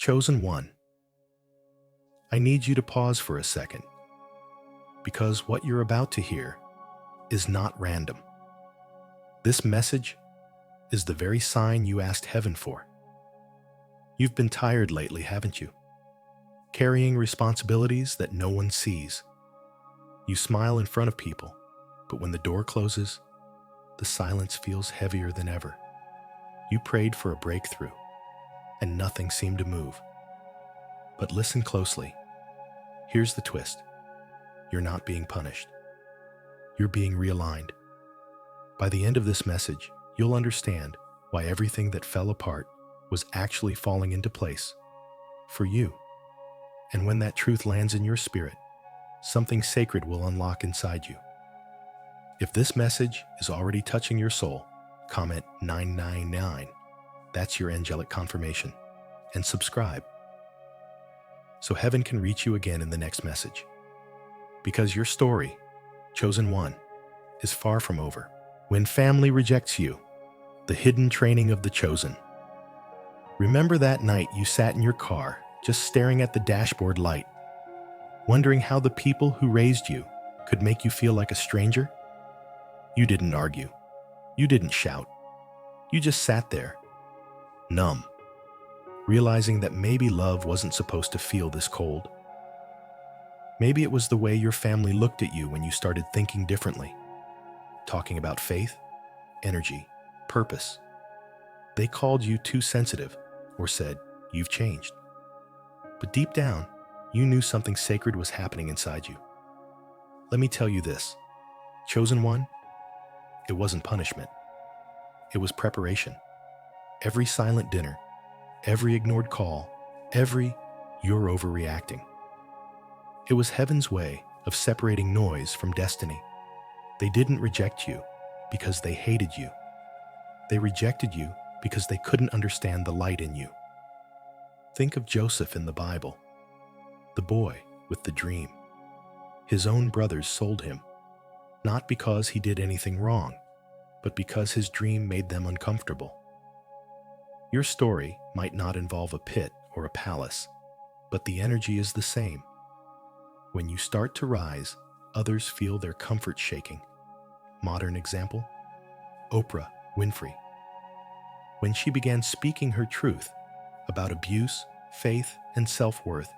Chosen one, I need you to pause for a second, because what you're about to hear is not random. This message is the very sign you asked heaven for. You've been tired lately, haven't you? Carrying responsibilities that no one sees. You smile in front of people, but when the door closes, the silence feels heavier than ever. You prayed for a breakthrough, and nothing seemed to move. But listen closely. Here's the twist. You're not being punished. You're being realigned. By the end of this message, you'll understand why everything that fell apart was actually falling into place for you. And when that truth lands in your spirit, something sacred will unlock inside you. If this message is already touching your soul, comment 999. That's your angelic confirmation. And subscribe, so heaven can reach you again in the next message. Because your story, Chosen One, is far from over. When family rejects you, the hidden training of the chosen. Remember that night you sat in your car, just staring at the dashboard light, wondering how the people who raised you could make you feel like a stranger? You didn't argue. You didn't shout. You just sat there, numb, realizing that maybe love wasn't supposed to feel this cold. Maybe it was the way your family looked at you when you started thinking differently, talking about faith, energy, purpose. They called you too sensitive or said, "You've changed." But deep down, you knew something sacred was happening inside you. Let me tell you this, Chosen One, it wasn't punishment. It was preparation. Every silent dinner, every ignored call, every "you're overreacting." It was heaven's way of separating noise from destiny. They didn't reject you because they hated you. They rejected you because they couldn't understand the light in you. Think of Joseph in the Bible, the boy with the dream. His own brothers sold him, not because he did anything wrong, but because his dream made them uncomfortable. Your story might not involve a pit or a palace, but the energy is the same. When you start to rise, others feel their comfort shaking. Modern example, Oprah Winfrey. When she began speaking her truth about abuse, faith, and self-worth,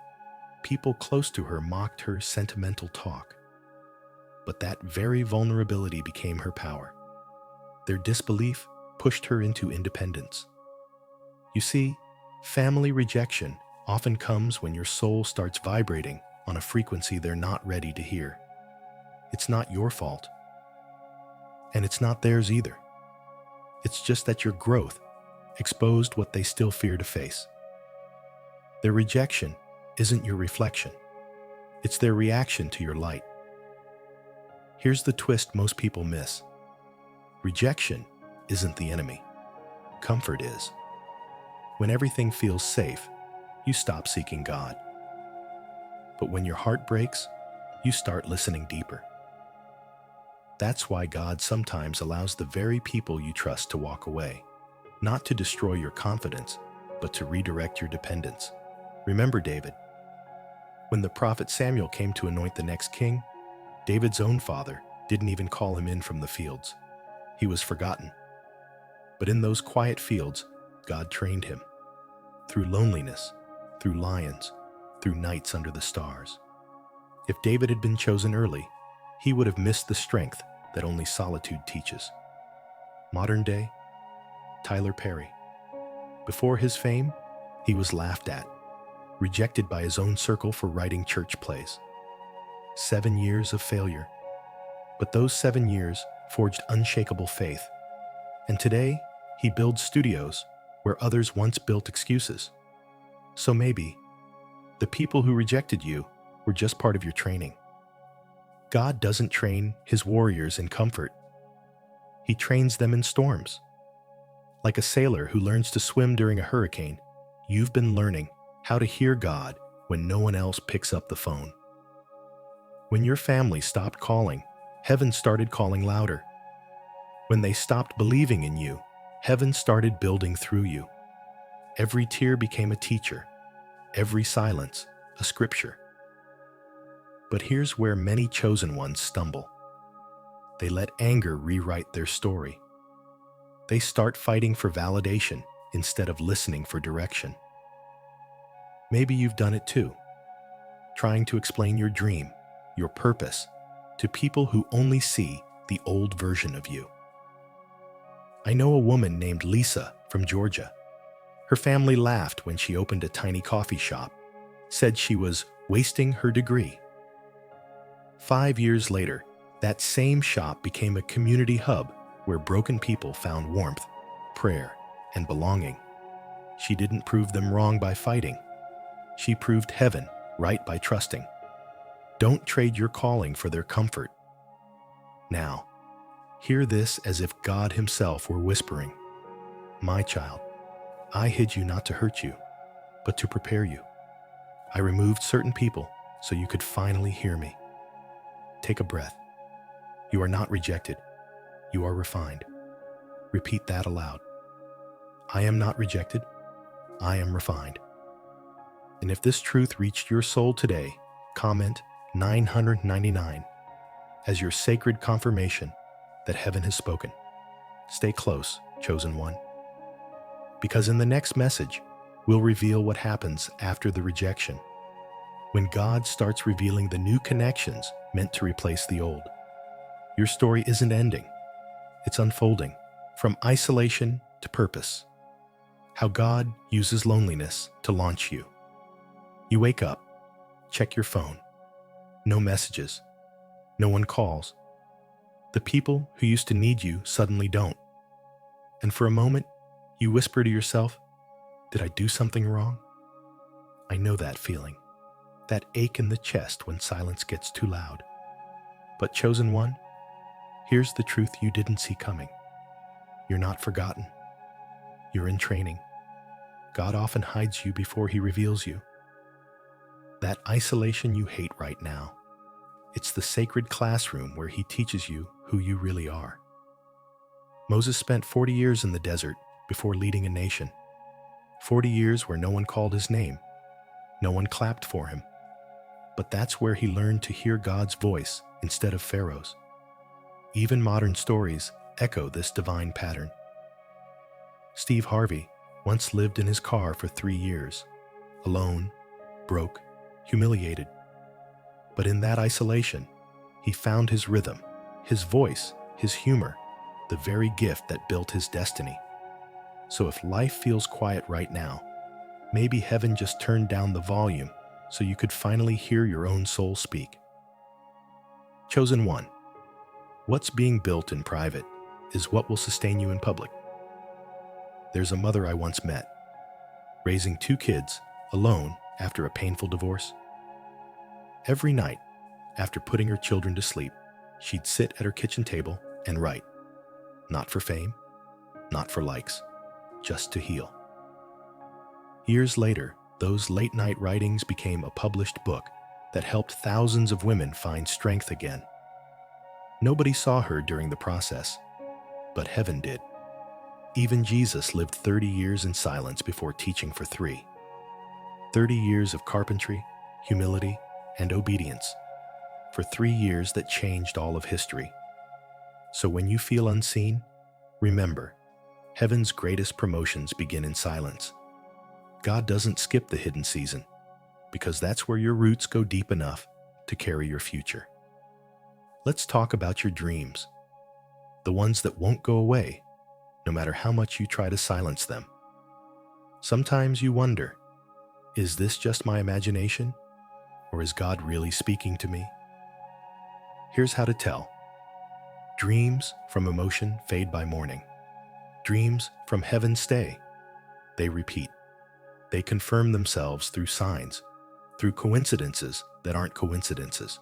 people close to her mocked her sentimental talk. But that very vulnerability became her power. Their disbelief pushed her into independence. You see, family rejection often comes when your soul starts vibrating on a frequency they're not ready to hear. It's not your fault, and it's not theirs either. It's just that your growth exposed what they still fear to face. Their rejection isn't your reflection. It's their reaction to your light. Here's the twist most people miss. Rejection isn't the enemy. Comfort is. When everything feels safe, you stop seeking God. But when your heart breaks, you start listening deeper. That's why God sometimes allows the very people you trust to walk away, not to destroy your confidence, but to redirect your dependence. Remember David. When the prophet Samuel came to anoint the next king, David's own father didn't even call him in from the fields. He was forgotten. But in those quiet fields, God trained him. Through loneliness, through lions, through nights under the stars. If David had been chosen early, he would have missed the strength that only solitude teaches. Modern day, Tyler Perry. Before his fame, he was laughed at, rejected by his own circle for writing church plays. 7 years of failure. But those 7 years forged unshakable faith. And today, he builds studios where others once built excuses. So maybe, the people who rejected you were just part of your training. God doesn't train his warriors in comfort. He trains them in storms. Like a sailor who learns to swim during a hurricane, you've been learning how to hear God when no one else picks up the phone. When your family stopped calling, heaven started calling louder. When they stopped believing in you, heaven started building through you. Every tear became a teacher, every silence a scripture. But here's where many chosen ones stumble. They let anger rewrite their story. They start fighting for validation instead of listening for direction. Maybe you've done it too, trying to explain your dream, your purpose, to people who only see the old version of you. I know a woman named Lisa from Georgia. Her family laughed when she opened a tiny coffee shop, said she was wasting her degree. 5 years later, that same shop became a community hub where broken people found warmth, prayer, and belonging. She didn't prove them wrong by fighting. She proved heaven right by trusting. Don't trade your calling for their comfort. Now, hear this as if God Himself were whispering, "My child, I hid you not to hurt you, but to prepare you. I removed certain people so you could finally hear me." Take a breath. You are not rejected. You are refined. Repeat that aloud. I am not rejected. I am refined. And if this truth reached your soul today, comment 999 as your sacred confirmation that heaven has spoken. Stay close, chosen one. Because in the next message, we'll reveal what happens after the rejection, when God starts revealing the new connections meant to replace the old. Your story isn't ending. It's unfolding, from isolation to purpose. How God uses loneliness to launch you. You wake up, check your phone. No messages. No one calls. The people who used to need you suddenly don't. And for a moment, you whisper to yourself, "Did I do something wrong?" I know that feeling, that ache in the chest when silence gets too loud. But chosen one, here's the truth you didn't see coming. You're not forgotten. You're in training. God often hides you before He reveals you. That isolation you hate right now, it's the sacred classroom where He teaches you who you really are. Moses spent 40 years in the desert before leading a nation. 40 years where no one called his name. No one clapped for him. But that's where he learned to hear God's voice instead of Pharaoh's. Even modern stories echo this divine pattern. Steve Harvey once lived in his car for 3 years, alone, broke, humiliated. But in that isolation, he found his rhythm, his voice, his humor, the very gift that built his destiny. So if life feels quiet right now, maybe heaven just turned down the volume so you could finally hear your own soul speak. Chosen one, what's being built in private is what will sustain you in public. There's a mother I once met, raising 2 kids alone after a painful divorce. Every night, after putting her children to sleep, she'd sit at her kitchen table and write. Not for fame, not for likes, just to heal. Years later, those late-night writings became a published book that helped thousands of women find strength again. Nobody saw her during the process, but heaven did. Even Jesus lived 30 years in silence before teaching for 3. 30 years of carpentry, humility, and obedience, for 3 years that changed all of history. So when you feel unseen, remember, heaven's greatest promotions begin in silence. God doesn't skip the hidden season, because that's where your roots go deep enough to carry your future. Let's talk about your dreams, the ones that won't go away, no matter how much you try to silence them. Sometimes you wonder, is this just my imagination, or is God really speaking to me? Here's how to tell. Dreams from emotion fade by morning. Dreams from heaven stay. They repeat. They confirm themselves through signs, through coincidences that aren't coincidences.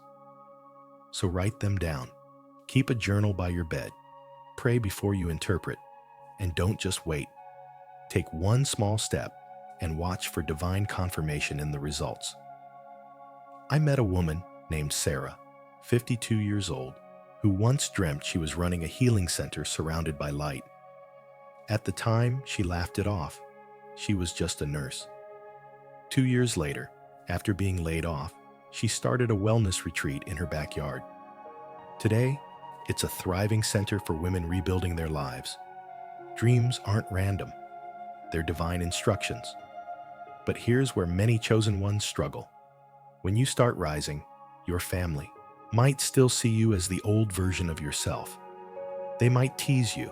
So write them down. Keep a journal by your bed. Pray before you interpret. And don't just wait. Take one small step and watch for divine confirmation in the results. I met a woman named Sarah, 52 years old, who once dreamt she was running a healing center surrounded by light. At the time, she laughed it off. She was just a nurse. 2 years later, after being laid off, she started a wellness retreat in her backyard. Today, it's a thriving center for women rebuilding their lives. Dreams aren't random, they're divine instructions. But here's where many chosen ones struggle. When you start rising, your family might still see you as the old version of yourself. They might tease you,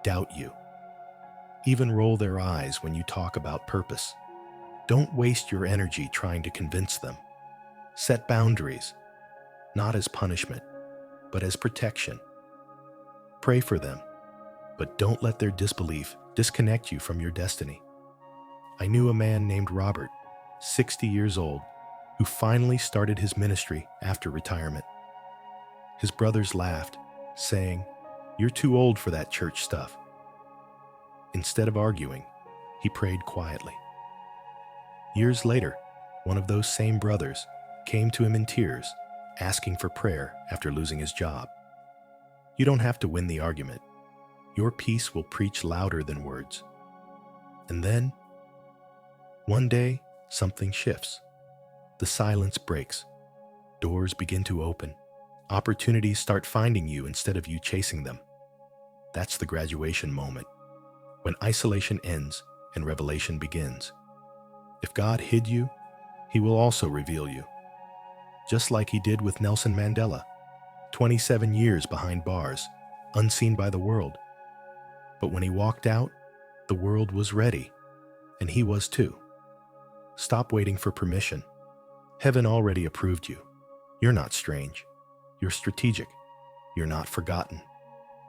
doubt you, even roll their eyes when you talk about purpose. Don't waste your energy trying to convince them. Set boundaries, not as punishment, but as protection. Pray for them, but don't let their disbelief disconnect you from your destiny. I knew a man named Robert, 60 years old, who finally started his ministry after retirement. His brothers laughed, saying, "You're too old for that church stuff." Instead of arguing, he prayed quietly. Years later, one of those same brothers came to him in tears, asking for prayer after losing his job. You don't have to win the argument. Your peace will preach louder than words. And then, one day, something shifts. The silence breaks. Doors begin to open. Opportunities start finding you instead of you chasing them. That's the graduation moment, when isolation ends and revelation begins. If God hid you, He will also reveal you. Just like He did with Nelson Mandela, 27 years behind bars, unseen by the world. But when he walked out, the world was ready, and he was too. Stop waiting for permission. Heaven already approved you. You're not strange. You're strategic. You're not forgotten.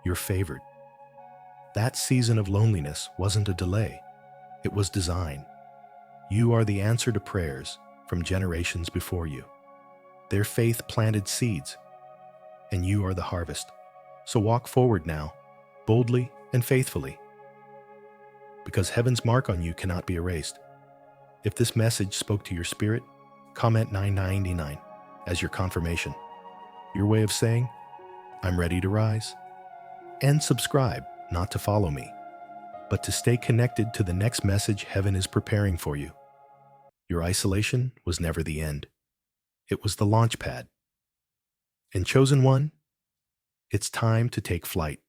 You're favored. That season of loneliness wasn't a delay. It was design. You are the answer to prayers from generations before you. Their faith planted seeds, and you are the harvest. So walk forward now, boldly and faithfully, because heaven's mark on you cannot be erased. If this message spoke to your spirit, comment 999 as your confirmation, your way of saying, "I'm ready to rise." And subscribe, not to follow me, but to stay connected to the next message heaven is preparing for you. Your isolation was never the end. It was the launch pad. And chosen one, it's time to take flight.